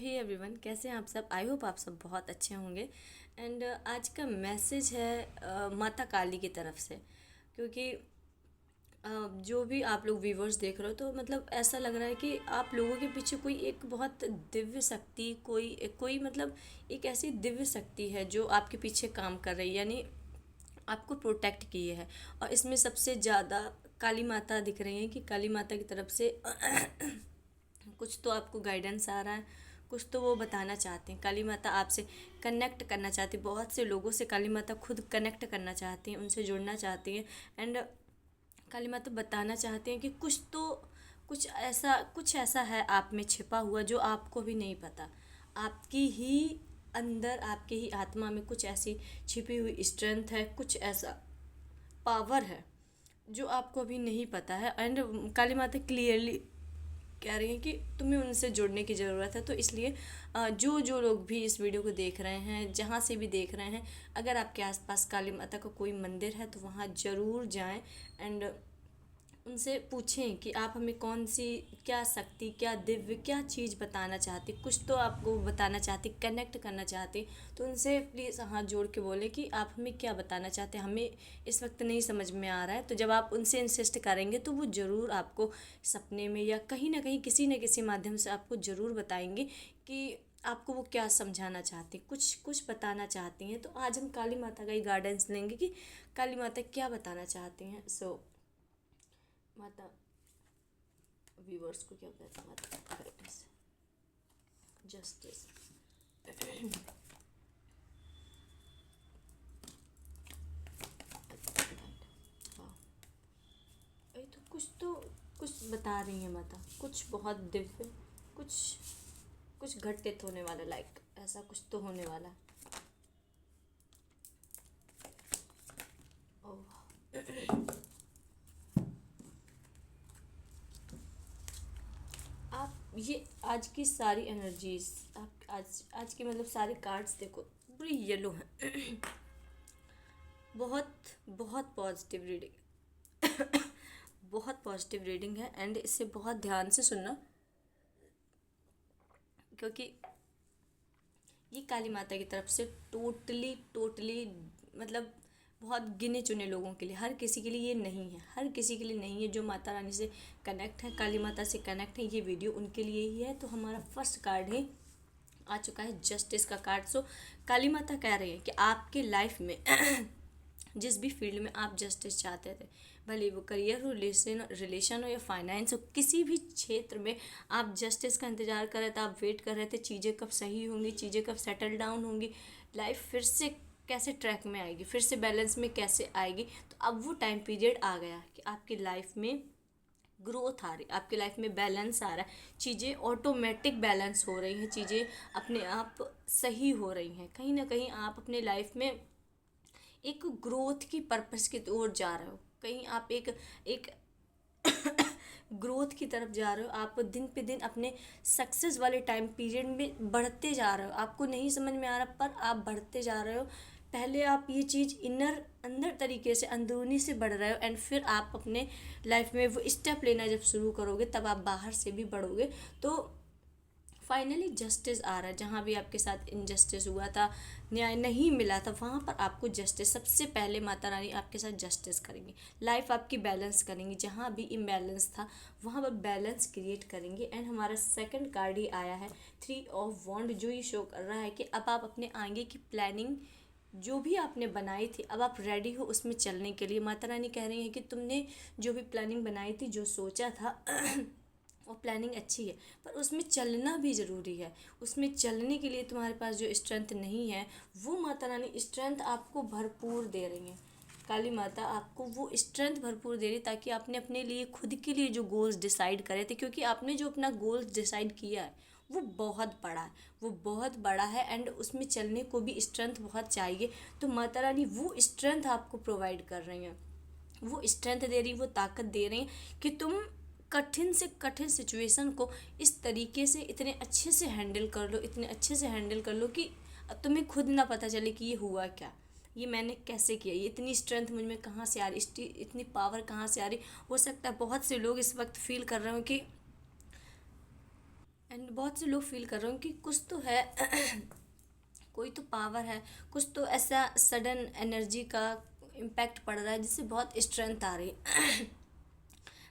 Hey everyone, कैसे हैं आप सब। आई होप आप सब बहुत अच्छे होंगे। एंड आज का मैसेज है माता काली की तरफ से। क्योंकि जो भी आप लोग व्यूवर्स देख रहे हो तो मतलब ऐसा लग रहा है कि आप लोगों के पीछे कोई एक बहुत दिव्य शक्ति, कोई कोई मतलब एक ऐसी दिव्य शक्ति है जो आपके पीछे काम कर रही है, यानी आपको प्रोटेक्ट किए है। और इसमें सबसे ज़्यादा काली माता दिख रही है कि काली माता की तरफ से कुछ तो आपको गाइडेंस आ रहा है, कुछ तो वो बताना चाहते हैं। काली माता आपसे कनेक्ट करना चाहती है, बहुत से लोगों से काली माता खुद कनेक्ट करना चाहती हैं, उनसे जुड़ना चाहती हैं। एंड काली माता बताना चाहती हैं कि कुछ ऐसा है आप में छिपा हुआ जो आपको भी नहीं पता। आपकी ही अंदर, आपके ही आत्मा में कुछ ऐसी छिपी हुई स्ट्रेंथ है, कुछ ऐसा पावर है जो आपको अभी नहीं पता है। एंड काली माता क्लियरली कह रही हैं कि तुम्हें उनसे जुड़ने की ज़रूरत है। तो इसलिए जो जो लोग भी इस वीडियो को देख रहे हैं, जहाँ से भी देख रहे हैं, अगर आपके आसपास काली माता का कोई मंदिर है तो वहाँ ज़रूर जाएं। एंड उनसे पूछें कि आप हमें कौन सी, क्या शक्ति, क्या दिव्य, क्या चीज़ बताना चाहती, कुछ तो आपको बताना चाहती, कनेक्ट करना चाहती। तो उनसे प्लीज़ हाथ जोड़ के बोले कि आप हमें क्या बताना चाहते हैं, हमें इस वक्त नहीं समझ में आ रहा है। तो जब आप उनसे इंसिस्ट करेंगे तो वो ज़रूर आपको सपने में या कहीं ना कहीं किसी न किसी माध्यम से आपको ज़रूर बताएंगे कि आपको वो क्या समझाना चाहती, कुछ कुछ बताना चाहती हैं। तो आज हम काली माता का ही गाइडेंस लेंगे कि काली माता क्या बताना चाहती हैं। माता व्यूवर्स को क्या कहते हैं, माता गाइडेंस, जस्टिस। हाँ, ये तो कुछ बता रही हैं माता, कुछ बहुत दिव्य, कुछ कुछ घटित होने वाला, लाइक ऐसा कुछ तो होने वाला। ओह, आप ये आज की सारी एनर्जीज, आप आज आज की मतलब सारे कार्ड्स देखो, पूरी येलो हैं। बहुत बहुत पॉजिटिव रीडिंग, बहुत पॉजिटिव रीडिंग है। एंड इसे बहुत ध्यान से सुनना, क्योंकि ये काली माता की तरफ से टोटली टोटली मतलब बहुत गिने चुने लोगों के लिए, हर किसी के लिए ये नहीं है, हर किसी के लिए नहीं है। जो माता रानी से कनेक्ट है, काली माता से कनेक्ट है, ये वीडियो उनके लिए ही है। तो हमारा फर्स्ट कार्ड है, आ चुका है जस्टिस का कार्ड। सो काली माता कह रही है कि आपके लाइफ में जिस भी फील्ड में आप जस्टिस चाहते थे, भले वो करियर हो, रिलेशन हो या फाइनेंस हो, किसी भी क्षेत्र में आप जस्टिस का इंतज़ार कर रहे थे, आप वेट कर रहे थे चीज़ें कब सही होंगी, चीज़ें कब सेटल डाउन होंगी, लाइफ फिर से कैसे ट्रैक में आएगी, फिर से बैलेंस में कैसे आएगी। तो अब वो टाइम पीरियड आ गया कि आपकी लाइफ में ग्रोथ आ रही, आपकी लाइफ में बैलेंस आ रहा है, चीज़ें ऑटोमेटिक बैलेंस हो रही हैं, चीज़ें अपने आप सही हो रही हैं। कहीं ना कहीं आप अपने लाइफ में एक ग्रोथ की पर्पस की ओर जा रहे हो, कहीं आप एक एक ग्रोथ की तरफ जा रहे हो। आप दिन पे दिन अपने सक्सेस वाले टाइम पीरियड में बढ़ते जा रहे हो, आपको नहीं समझ में आ रहा पर आप बढ़ते जा रहे हो। पहले आप ये चीज़ इनर अंदर तरीके से अंदरूनी से बढ़ रहे हो, एंड फिर आप अपने लाइफ में वो स्टेप लेना जब शुरू करोगे तब आप बाहर से भी बढ़ोगे। तो फाइनली जस्टिस आ रहा है, जहाँ भी आपके साथ इनजस्टिस हुआ था, न्याय नहीं मिला था, वहाँ पर आपको जस्टिस, सबसे पहले माता रानी आपके साथ जस्टिस करेंगी, लाइफ आपकी बैलेंस करेंगी, जहाँ भी इम्बैलेंस था वहाँ पर बैलेंस क्रिएट करेंगे। एंड हमारा सेकंड कार्ड ही आया है, 3 ऑफ वॉन्ड, जो ये शो कर रहा है कि अब आप अपने आगे की प्लानिंग जो भी आपने बनाई थी, अब आप रेडी हो उसमें चलने के लिए। माता रानी कह रही है कि तुमने जो भी प्लानिंग बनाई थी, जो सोचा था और प्लानिंग अच्छी है, पर उसमें चलना भी ज़रूरी है। उसमें चलने के लिए तुम्हारे पास जो स्ट्रेंथ नहीं है, वो माता रानी स्ट्रेंथ आपको भरपूर दे रही हैं। काली माता आपको वो स्ट्रेंथ भरपूर दे रही है, ताकि आपने अपने लिए, खुद के लिए जो गोल्स डिसाइड करे थे, क्योंकि आपने जो अपना गोल्स डिसाइड किया है वो बहुत बड़ा है, वो बहुत बड़ा है। एंड उसमें चलने को भी स्ट्रेंथ बहुत चाहिए। तो माता रानी वो स्ट्रेंथ आपको प्रोवाइड कर रही हैं, वो स्ट्रेंथ दे रही, वो ताकत दे रही कि तुम कठिन से कठिन सिचुएशन को इस तरीके से इतने अच्छे से हैंडल कर लो, इतने अच्छे से हैंडल कर लो कि अब तुम्हें खुद ना पता चले कि ये हुआ क्या, ये मैंने कैसे किया, ये इतनी स्ट्रेंथ मुझ में कहाँ से आ रही, इतनी पावर कहाँ से आ रही। हो सकता है बहुत से लोग इस वक्त फील कर रहे हो कि एंड बहुत से लोग फील कर रहे हो कि कुछ तो है कोई तो पावर है, कुछ तो ऐसा सडन एनर्जी का इम्पैक्ट पड़ रहा है जिससे बहुत स्ट्रेंथ आ रही है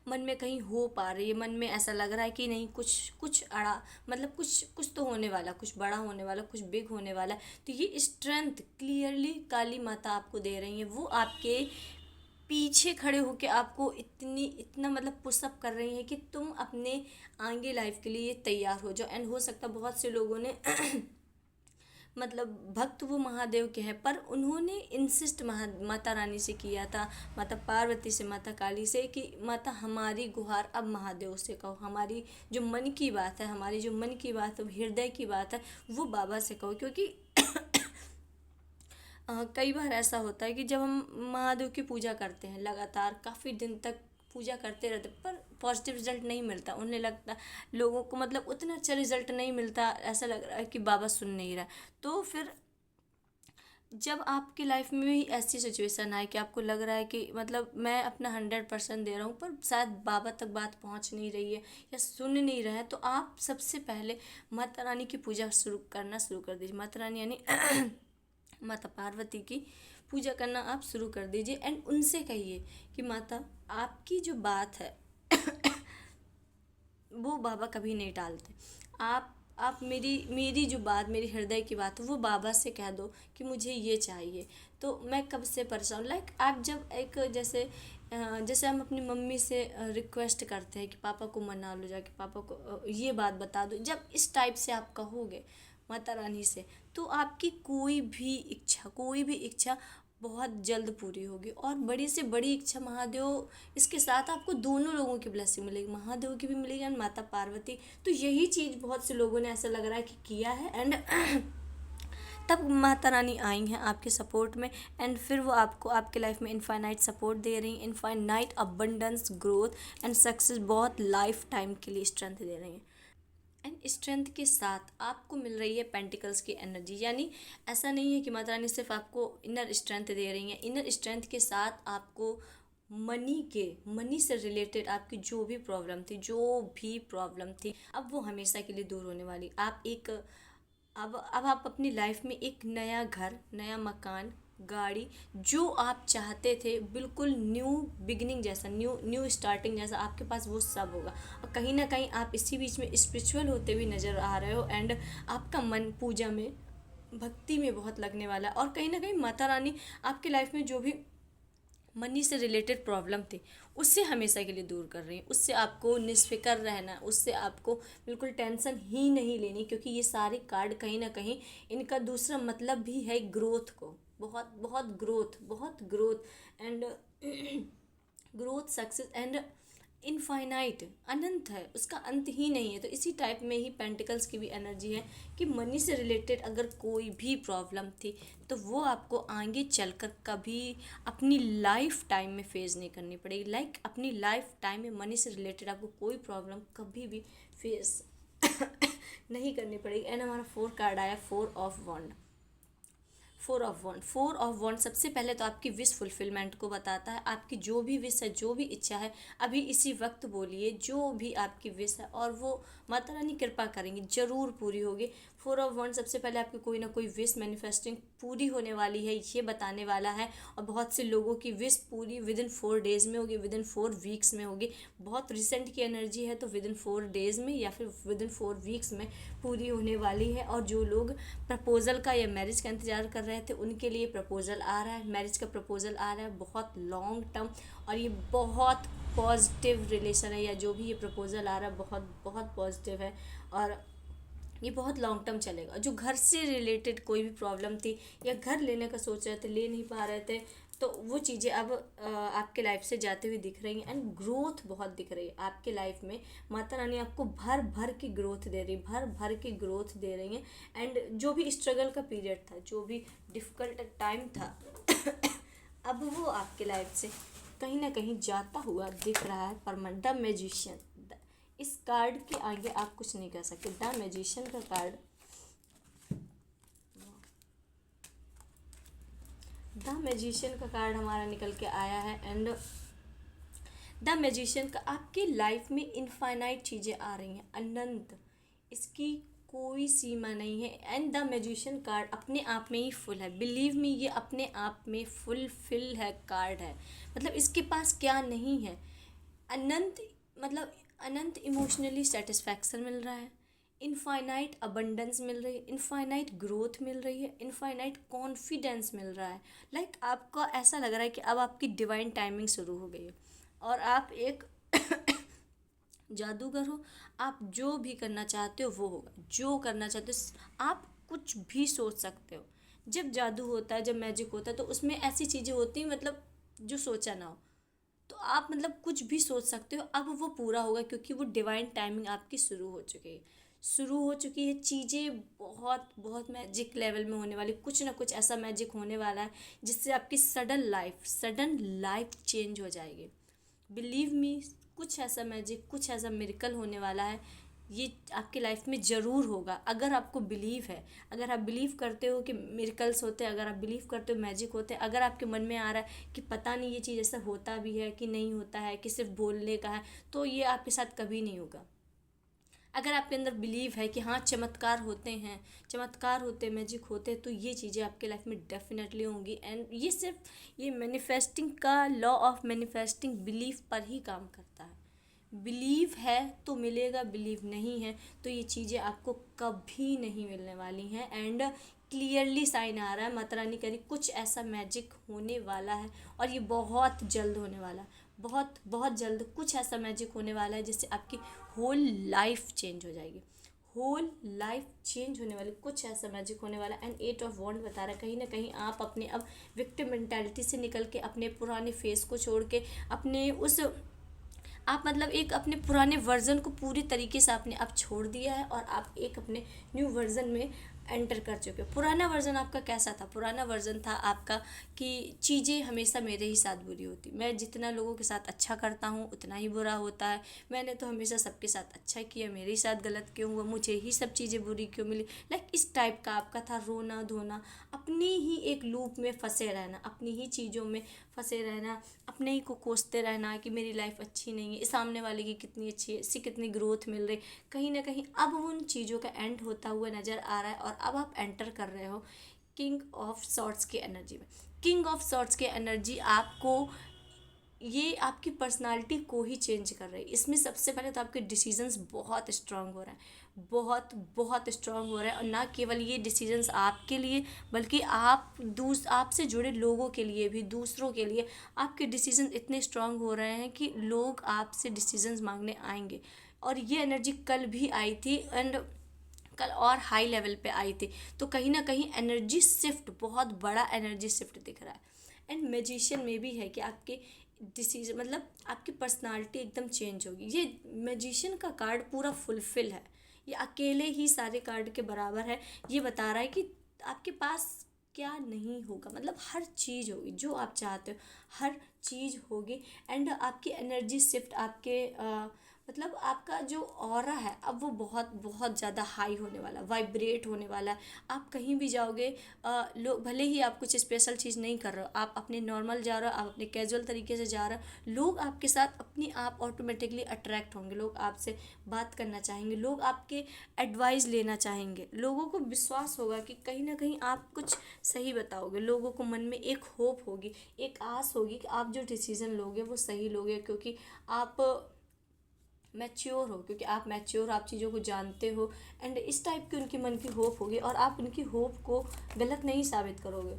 मन में कहीं होप आ रही है, मन में ऐसा लग रहा है कि नहीं कुछ कुछ अड़ा, मतलब कुछ कुछ तो होने वाला, कुछ बड़ा होने वाला, कुछ बिग होने वाला है। तो ये स्ट्रेंथ क्लियरली काली माता आपको दे रही है, वो आपके पीछे खड़े होके आपको इतनी इतना मतलब पुशअप कर रही है कि तुम अपने आगे लाइफ के लिए तैयार हो जाओ। एंड हो सकता है बहुत से लोगों ने मतलब भक्त वो महादेव के हैं, पर उन्होंने इंसिस्ट माता रानी से किया था, माता पार्वती से, माता काली से, कि माता हमारी गुहार अब महादेव से कहो, हमारी जो मन की बात है, हमारी जो मन की बात है, हृदय की बात है, वो बाबा से कहो। क्योंकि कई बार ऐसा होता है कि जब हम महादेव की पूजा करते हैं लगातार काफ़ी दिन तक पूजा करते रहते, पर पॉजिटिव रिजल्ट नहीं मिलता, उन्हें लगता, लोगों को मतलब उतना अच्छा रिजल्ट नहीं मिलता, ऐसा लग रहा है कि बाबा सुन नहीं रहा। तो फिर जब आपकी लाइफ में भी ऐसी सिचुएशन आए कि आपको लग रहा है कि मतलब मैं अपना 100% दे रहा हूँ पर शायद बाबा तक बात पहुँच नहीं रही है या सुन नहीं रहा है, तो आप सबसे पहले माता रानी की पूजा शुरू कर दीजिए। माता रानी यानी माता पार्वती की पूजा करना आप शुरू कर दीजिए। एंड उनसे कहिए कि माता, आपकी जो बात है वो बाबा कभी नहीं टालते। आप मेरी मेरी जो बात, मेरी हृदय की बात है वो बाबा से कह दो कि मुझे ये चाहिए। तो मैं कब से परेशान, लाइक आप जब एक जैसे हम अपनी मम्मी से रिक्वेस्ट करते हैं कि पापा को मना लो जाके, पापा को ये बात बता दो, जब इस टाइप से आप कहोगे माता रानी से, तो आपकी कोई भी इच्छा बहुत जल्द पूरी होगी। और बड़ी से बड़ी इच्छा महादेव, इसके साथ आपको दोनों लोगों की ब्लेसिंग मिलेगी, महादेव की भी मिलेगी और माता पार्वती। तो यही चीज़ बहुत से लोगों ने ऐसा लग रहा है कि किया है। एंड तब माता रानी आई हैं आपके सपोर्ट में, एंड फिर वो आपको आपके लाइफ में इनफाइनाइट सपोर्ट दे रही हैं, infinite abundance, growth and success, बहुत लाइफ टाइम के लिए स्ट्रेंथ दे रही हैं। एंड स्ट्रेंथ के साथ आपको मिल रही है पेंटिकल्स की एनर्जी। यानी ऐसा नहीं है कि माता रानी सिर्फ आपको इनर स्ट्रेंथ दे रही हैं, इनर स्ट्रेंथ के साथ आपको मनी से रिलेटेड आपकी जो भी प्रॉब्लम थी अब वो हमेशा के लिए दूर होने वाली। अब आप अपनी लाइफ में एक नया घर, नया मकान, गाड़ी, जो आप चाहते थे, बिल्कुल न्यू बिगिनिंग जैसा, न्यू न्यू स्टार्टिंग जैसा आपके पास वो सब होगा। और कहीं ना कहीं आप इसी बीच में स्पिरिचुअल होते हुए नज़र आ रहे हो। एंड आपका मन पूजा में, भक्ति में बहुत लगने वाला है। और कहीं ना कहीं माता रानी आपकी लाइफ में जो भी मनी से रिलेटेड प्रॉब्लम थी उससे हमेशा के लिए दूर कर रही हैं। उससे आपको निस्फिक्र रहना, उससे आपको बिल्कुल टेंशन ही नहीं लेनी, क्योंकि ये सारे कार्ड कहीं ना कहीं इनका दूसरा मतलब भी है ग्रोथ को, बहुत बहुत growth and growth, success and infinite, अनंत है, उसका अंत ही नहीं है। तो इसी टाइप में ही पेंटिकल्स की भी एनर्जी है कि मनी से रिलेटेड अगर कोई भी प्रॉब्लम थी तो वो आपको आगे चलकर कभी अपनी लाइफ टाइम में फेस नहीं करनी पड़ेगी। लाइक अपनी लाइफ टाइम में मनी से रिलेटेड आपको कोई प्रॉब्लम कभी भी फेस नहीं करनी पड़ेगी। एंड हमारा 4 कार्ड आया, 4 ऑफ वन सबसे पहले तो आपकी विश फुलफिलमेंट को बताता है। आपकी जो भी विश है, जो भी इच्छा है, अभी इसी वक्त बोलिए जो भी आपकी विश है, और वो माता रानी कृपा करेंगी, ज़रूर पूरी होगी। 4 ऑफ वन सबसे पहले आपकी कोई ना कोई विश मैनिफेस्टिंग पूरी होने वाली है, ये बताने वाला है। और बहुत से लोगों की विश पूरी विद इन 4 डेज़ में होगी, विद इन 4 वीक्स में होगी। बहुत रिसेंट की एनर्जी है, तो विद इन 4 डेज़ में या फिर विद इन 4 वीक्स में पूरी होने वाली है। और जो लोग प्रपोजल का या मैरिज का इंतज़ार कर रहे थे उनके लिए प्रपोजल आ रहा है, मैरिज का प्रपोजल आ रहा है, बहुत लॉन्ग टर्म, और ये बहुत पॉजिटिव रिलेशन है, या जो भी ये प्रपोजल आ रहा है बहुत बहुत पॉजिटिव है। और ये बहुत लॉन्ग टर्म चलेगा। जो घर से रिलेटेड कोई भी प्रॉब्लम थी या घर लेने का सोच रहे थे, ले नहीं पा रहे थे, तो वो चीज़ें अब आपके लाइफ से जाते हुए दिख रही हैं। एंड ग्रोथ बहुत दिख रही है आपके लाइफ में। माता रानी आपको भर भर की ग्रोथ दे रही, भर भर की ग्रोथ दे रही हैं। एंड जो भी स्ट्रगल का पीरियड था, जो भी डिफ़िकल्ट टाइम था अब वो आपके लाइफ से कहीं ना कहीं जाता हुआ दिख रहा है। परमानेंट द मैजिशियन, इस कार्ड के आगे आप कुछ नहीं कर सकते। द मैजिशियन का कार्ड, द मैजिशियन का कार्ड हमारा निकल के आया है। एंड द मैजिशियन का आपकी लाइफ में इनफाइनाइट चीज़ें आ रही हैं, अनंत इसकी कोई सीमा नहीं है। एंड द मैजिशियन कार्ड अपने आप में ही फुल है, बिलीव मी, ये अपने आप में फुलफिल है कार्ड है। मतलब इसके पास क्या नहीं है, अनंत, मतलब अनंत इमोशनली सेटिस्फैक्शन मिल रहा है, इनफाइनाइट अबंडेंस मिल रही है, इनफाइनाइट ग्रोथ मिल रही है, इनफाइनाइट कॉन्फिडेंस मिल रहा है। लाइक आपको ऐसा लग रहा है कि अब आपकी डिवाइन टाइमिंग शुरू हो गई है और आप एक जादूगर हो। आप जो भी करना चाहते हो वो होगा, जो करना चाहते हो आप कुछ भी सोच सकते हो। जब जादू होता है, जब मैजिक होता है, तो उसमें ऐसी चीज़ें होती हैं, मतलब जो सोचा ना हो, तो आप मतलब कुछ भी सोच सकते हो। अब वो पूरा होगा क्योंकि वो डिवाइन टाइमिंग आपकी शुरू हो चुकी है। चीज़ें बहुत बहुत मैजिक लेवल में होने वाली, कुछ ना कुछ ऐसा मैजिक होने वाला है जिससे आपकी सडन लाइफ चेंज हो जाएगी। बिलीव मी, कुछ ऐसा मैजिक, कुछ ऐसा मिरेकल होने वाला है। ये आपकी लाइफ में ज़रूर होगा अगर आपको बिलीव है, अगर आप बिलीव करते हो कि मिरेकल्स होते हैं, अगर आप बिलीव करते हो मैजिक होते हैं, अगर आपके मन में आ रहा है कि पता नहीं ये चीज़ ऐसा होता भी है कि नहीं होता है, कि सिर्फ बोलने का है, तो ये आपके साथ कभी नहीं होगा। अगर आपके अंदर बिलीव है कि हाँ चमत्कार होते हैं, चमत्कार होते, मैजिक होते हैं, तो ये चीज़ें आपके लाइफ में डेफिनेटली होंगी। एंड ये सिर्फ ये मैनिफेस्टिंग का लॉ ऑफ मैनिफेस्टिंग बिलीव पर ही काम करता है। बिलीव है तो मिलेगा, बिलीव नहीं है तो ये चीज़ें आपको कभी नहीं मिलने वाली हैं। एंड क्लियरली साइन आ रहा है, माता रानी कह रही कुछ ऐसा मैजिक होने वाला है और ये बहुत जल्द होने वाला है, बहुत बहुत जल्द कुछ ऐसा मैजिक होने वाला है जिससे आपकी होल लाइफ चेंज हो जाएगी, होल लाइफ चेंज होने वाली, कुछ ऐसा मैजिक होने वाला। एंड 8 ऑफ वॉन्ड बता रहा है कहीं ना कहीं आप अपने अब विक्टिम मेंटालिटी से निकल के, अपने पुराने फेस को छोड़ के, अपने उस आप मतलब एक अपने पुराने वर्जन को पूरी तरीके से आपने अब छोड़ दिया है और आप एक अपने न्यू वर्जन में एंटर कर चुके हो। पुराना वर्जन आपका कैसा था? पुराना वर्जन था आपका कि चीज़ें हमेशा मेरे ही साथ बुरी होती, मैं जितना लोगों के साथ अच्छा करता हूँ उतना ही बुरा होता है, मैंने तो हमेशा सबके साथ अच्छा किया, मेरे ही साथ गलत क्यों हुआ, मुझे ही सब चीज़ें बुरी क्यों मिली। लाइक इस टाइप का आपका था, रोना धोना, अपनी ही एक लूप में फंसे रहना, अपनी ही चीज़ों में फंसे रहना, अपने ही को कोसते रहना कि मेरी लाइफ अच्छी नहीं है, सामने वाले की कितनी अच्छी है, इससे कितनी ग्रोथ मिल रही। कहीं ना कहीं अब उन चीज़ों का एंड होता हुआ नज़र आ रहा है और अब आप एंटर कर रहे हो किंग ऑफ सॉर्ट्स की एनर्जी में। किंग ऑफ सॉर्ट्स की एनर्जी आपको, ये आपकी पर्सनालिटी को ही चेंज कर रही है। इसमें सबसे पहले तो आपके डिसीजंस बहुत स्ट्रांग हो रहे हैं, बहुत बहुत स्ट्रांग हो रहे हैं। और ना केवल ये डिसीजंस आपके लिए, बल्कि आपसे जुड़े लोगों के लिए भी, दूसरों के लिए आपके डिसीजन इतने स्ट्रांग हो रहे हैं कि लोग आपसे डिसीजंस मांगने आएंगे। और ये एनर्जी कल भी आई थी एंड कल और हाई लेवल पे आई थी। तो कहीं ना कहीं एनर्जी शिफ्ट, बहुत बड़ा एनर्जी शिफ्ट दिख रहा है। एंड मैजिशियन में भी है कि आपके डिसीजन, मतलब आपकी पर्सनालिटी एकदम चेंज होगी। ये मैजिशियन का कार्ड पूरा फुलफिल है, ये अकेले ही सारे कार्ड के बराबर है। ये बता रहा है कि आपके पास क्या नहीं होगा, मतलब हर चीज़ होगी जो आप चाहते हो, हर चीज़ होगी। एंड आपकी एनर्जी शिफ्ट, आपके मतलब आपका जो ऑरा है अब वो बहुत बहुत ज़्यादा हाई होने वाला, वाइब्रेट होने वाला है। आप कहीं भी जाओगे, लोग भले ही आप कुछ स्पेशल चीज़ नहीं कर रहे हो, आप अपने नॉर्मल जा रहे हो, आप अपने कैजुअल तरीके से जा रहे हो, लोग आपके साथ अपने आप ऑटोमेटिकली अट्रैक्ट होंगे, लोग आपसे बात करना चाहेंगे, लोग आपके एडवाइस लेना चाहेंगे, लोगों को विश्वास होगा कि कहीं ना कहीं आप कुछ सही बताओगे, लोगों को मन में एक होप होगी, एक आस होगी कि आप जो डिसीज़न लोगे वो सही लोगे, क्योंकि आप मैच्योर हो, क्योंकि आप मैच्योर, आप चीज़ों को जानते हो। एंड इस टाइप की उनके मन की होप होगी और आप उनकी होप को गलत नहीं साबित करोगे।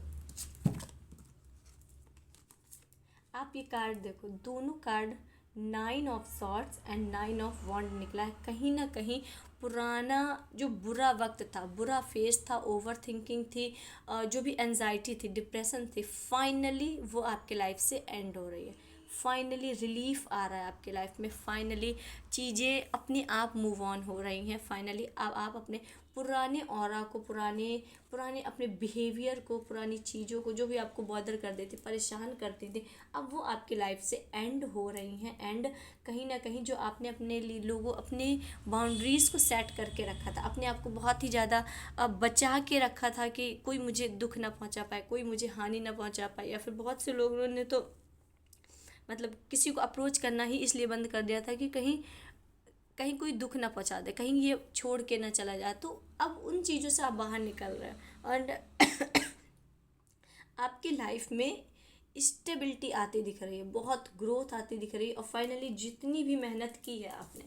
आप ये कार्ड देखो, दोनों card 9 of swords and 9 of wand निकला है। कहीं ना कहीं पुराना जो बुरा वक्त था, बुरा फेस था, ओवर थिंकिंग थी, जो भी एनजाइटी थी, डिप्रेशन थी, फाइनली वो आपके लाइफ से एंड हो रही है। फाइनली रिलीफ आ रहा है आपके लाइफ में, फाइनली चीज़ें अपने आप मूव ऑन हो रही हैं। फाइनली अब आप अपने पुराने ऑरा को, पुराने पुराने अपने बिहेवियर को, पुरानी चीज़ों को जो भी आपको बॉदर कर देती, परेशान करती थी, अब वो आपकी लाइफ से एंड हो रही हैं। एंड कहीं ना कहीं जो आपने अपने लिए लोगों, अपने बाउंड्रीज़ को सेट करके रखा था, अपने आप को बहुत ही ज़्यादा बचा के रखा था कि कोई मुझे दुख ना पहुंचा पाए, कोई मुझे हानि ना पहुंचा पाए, या फिर बहुत से लोगों ने तो मतलब किसी को अप्रोच करना ही इसलिए बंद कर दिया था कि कहीं कहीं कोई दुख ना पहुंचा दे, कहीं ये छोड़ के ना चला जाए। तो अब उन चीज़ों से आप बाहर निकल रहे हैं और आपकी लाइफ में स्टेबिलिटी आती दिख रही है, बहुत ग्रोथ आती दिख रही है। और फाइनली जितनी भी मेहनत की है आपने,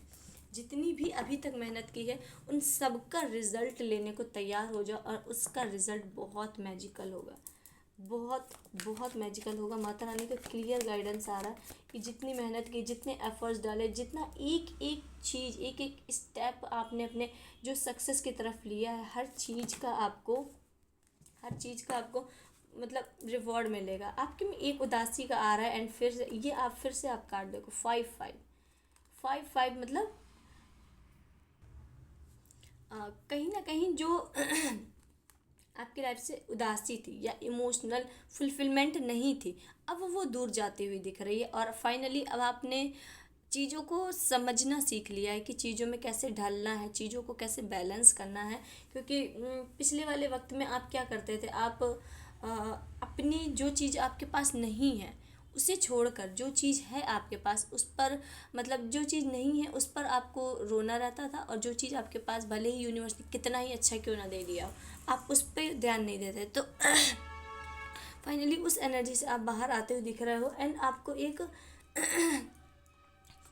जितनी भी अभी तक मेहनत की है, उन सब का रिज़ल्ट लेने को तैयार हो जाओ और उसका रिज़ल्ट बहुत मैजिकल होगा, बहुत बहुत मैजिकल होगा। माता रानी का क्लियर गाइडेंस आ रहा है कि जितनी मेहनत की, जितने एफर्ट्स डाले, जितना एक एक चीज़, एक एक स्टेप आपने अपने जो सक्सेस की तरफ लिया है, हर चीज़ का आपको मतलब रिवॉर्ड मिलेगा। आपके में एक उदासी का आ रहा है एंड फिर से आप काट देखो 5 5 मतलब कहीं ना कहीं जो आपकी लाइफ से उदासी थी या इमोशनल फुलफिलमेंट नहीं थी, अब वो दूर जाती हुई दिख रही है। और फाइनली अब आपने चीज़ों को समझना सीख लिया है कि चीज़ों में कैसे ढलना है, चीज़ों को कैसे बैलेंस करना है। क्योंकि पिछले वाले वक्त में आप क्या करते थे, आप अपनी जो चीज़ आपके पास नहीं है उसे छोड़कर जो चीज़ है आपके पास उस पर, मतलब जो चीज़ नहीं है उस पर आपको रोना रहता था। और जो चीज़ आपके पास भले ही यूनिवर्स ने कितना ही अच्छा क्यों ना दे दिया हो, आप उस पर ध्यान नहीं देते। तो फाइनली उस एनर्जी से आप बाहर आते हुए दिख रहे हो एंड आपको एक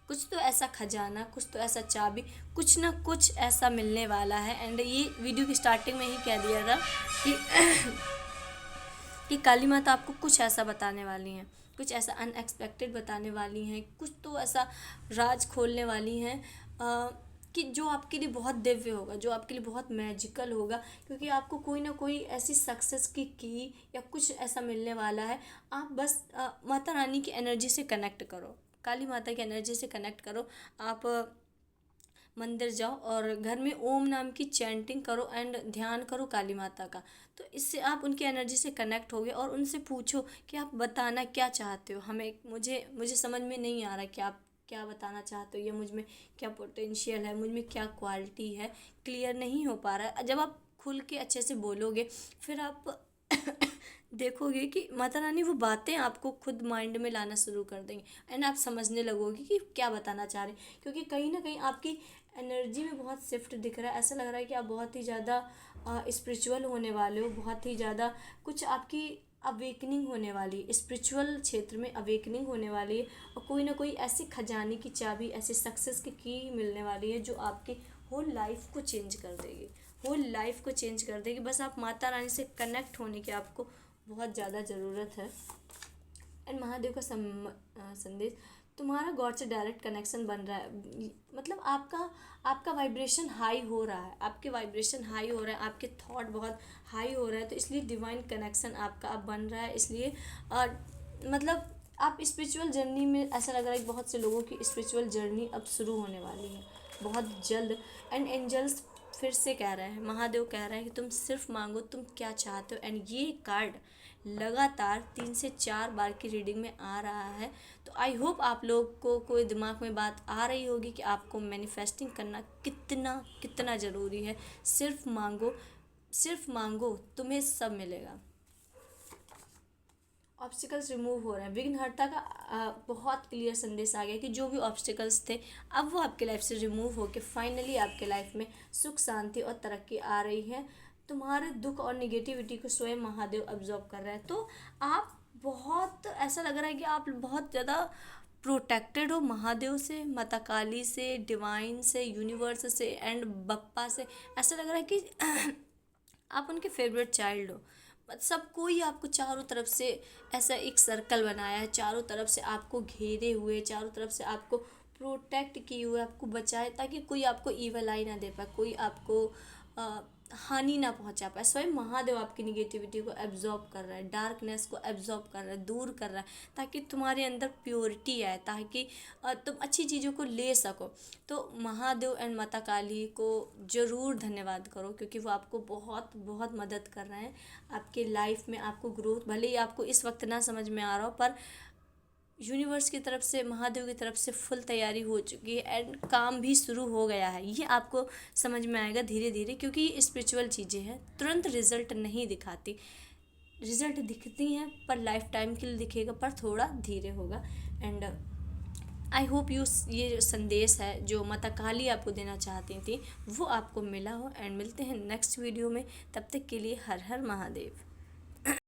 कुछ तो ऐसा खजाना, कुछ तो ऐसा चाबी, कुछ ना कुछ ऐसा मिलने वाला है। एंड ये वीडियो की स्टार्टिंग में ही कह दिया था कि कि काली माता आपको कुछ ऐसा बताने वाली हैं, कुछ ऐसा अनएक्सपेक्टेड बताने वाली हैं, कुछ तो ऐसा राज खोलने वाली हैं कि जो आपके लिए बहुत दिव्य होगा, जो आपके लिए बहुत मैजिकल होगा। क्योंकि आपको कोई ना कोई ऐसी सक्सेस की या कुछ ऐसा मिलने वाला है। आप बस माता रानी की एनर्जी से कनेक्ट करो, काली माता की एनर्जी से कनेक्ट करो। आप मंदिर जाओ और घर में ओम नाम की चैंटिंग करो एंड ध्यान करो काली माता का। तो इससे आप उनकी एनर्जी से कनेक्ट होगे और उनसे पूछो कि आप बताना क्या चाहते हो हमें। मुझे समझ में नहीं आ रहा कि आप क्या बताना चाहते हो, या मुझ में क्या पोटेंशियल है, मुझ में क्या क्वालिटी है, क्लियर नहीं हो पा रहा है। जब आप खुल के अच्छे से बोलोगे फिर आप देखोगे कि माता रानी वो बातें आपको खुद माइंड में लाना शुरू कर देंगे एंड आप समझने लगोगे कि क्या बताना चाह रहे हैं। क्योंकि कहीं ना कहीं आपकी एनर्जी में बहुत शिफ्ट दिख रहा है। ऐसा लग रहा है कि आप बहुत ही ज़्यादा स्पिरिचुअल होने वाले हो, बहुत ही ज़्यादा कुछ आपकी अवेकनिंग होने वाली है, स्पिरिचुअल क्षेत्र में अवेकनिंग होने वाली है। और कोई ना कोई ऐसी खजाने की चाबी, ऐसी सक्सेस की मिलने वाली है जो आपकी होल लाइफ को चेंज कर देगी, होल लाइफ को चेंज कर देगी। बस आप माता रानी से कनेक्ट होने की आपको बहुत ज़्यादा ज़रूरत है। एंड महादेव का संदेश, तुम्हारा गॉड से डायरेक्ट कनेक्शन बन रहा है। मतलब आपका वाइब्रेशन हाई हो रहा है, आपके वाइब्रेशन हाई हो रहा है, आपके थॉट बहुत हाई हो रहा है। तो इसलिए डिवाइन कनेक्शन आपका अब बन रहा है। इसलिए मतलब आप स्पिरिचुअल जर्नी में, ऐसा लग रहा है कि बहुत से लोगों की स्पिरिचुअल जर्नी अब शुरू होने वाली है बहुत जल्द। एंड एंजल्स फिर से कह रहे हैं, महादेव कह रहे हैं कि तुम सिर्फ मांगो तुम क्या चाहते हो। एंड ये कार्ड लगातार 3 से 4 बार की रीडिंग में आ रहा है। तो आई होप आप लोग को कोई दिमाग में बात आ रही होगी कि आपको मैनिफेस्टिंग करना कितना कितना ज़रूरी है। सिर्फ मांगो, सिर्फ मांगो, तुम्हें सब मिलेगा। ऑब्स्टिकल्स रिमूव हो रहे हैं, विघ्नहर्ता का बहुत क्लियर संदेश आ गया कि जो भी ऑब्स्टिकल्स थे अब वो आपके लाइफ से रिमूव होकर फाइनली आपके लाइफ में सुख, शांति और तरक्की आ रही है। तुम्हारे दुख और निगेटिविटी को स्वयं महादेव अब्जॉर्ब कर रहे हैं। तो आप बहुत, ऐसा लग रहा है कि आप बहुत ज़्यादा प्रोटेक्टेड हो महादेव से, माता काली से, डिवाइन से, यूनिवर्स से एंड बप्पा से। ऐसा लग रहा है कि आप उनके फेवरेट चाइल्ड हो। सब कोई आपको चारों तरफ से ऐसा एक सर्कल बनाया है, चारों तरफ से आपको घेरे हुए, चारों तरफ से आपको प्रोटेक्ट किए हुए, आपको बचाए ताकि कोई आपको ईवल आई ना दे पाए, कोई आपको हानि ना पहुंचा पाए। स्वयं महादेव आपकी निगेटिविटी को एब्जॉर्ब कर रहा है, डार्कनेस को एब्जॉर्ब कर रहा है, दूर कर रहा है, ताकि तुम्हारे अंदर प्योरिटी आए, ताकि तुम अच्छी चीज़ों को ले सको। तो महादेव एंड माता काली को ज़रूर धन्यवाद करो, क्योंकि वो आपको बहुत बहुत मदद कर रहे हैं आपके लाइफ में। आपको ग्रोथ, भले ही आपको इस वक्त ना समझ में आ रहा हो, पर यूनिवर्स की तरफ से, महादेव की तरफ से फुल तैयारी हो चुकी है एंड काम भी शुरू हो गया है। ये आपको समझ में आएगा धीरे धीरे, क्योंकि ये स्पिरिचुअल चीज़ें हैं, तुरंत रिजल्ट नहीं दिखाती। रिजल्ट दिखती हैं पर लाइफ टाइम के लिए दिखेगा, पर थोड़ा धीरे होगा। एंड आई होप ये जो संदेश है जो माता काली आपको देना चाहती थी वो आपको मिला हो। एंड मिलते हैं नेक्स्ट वीडियो में, तब तक के लिए हर हर महादेव।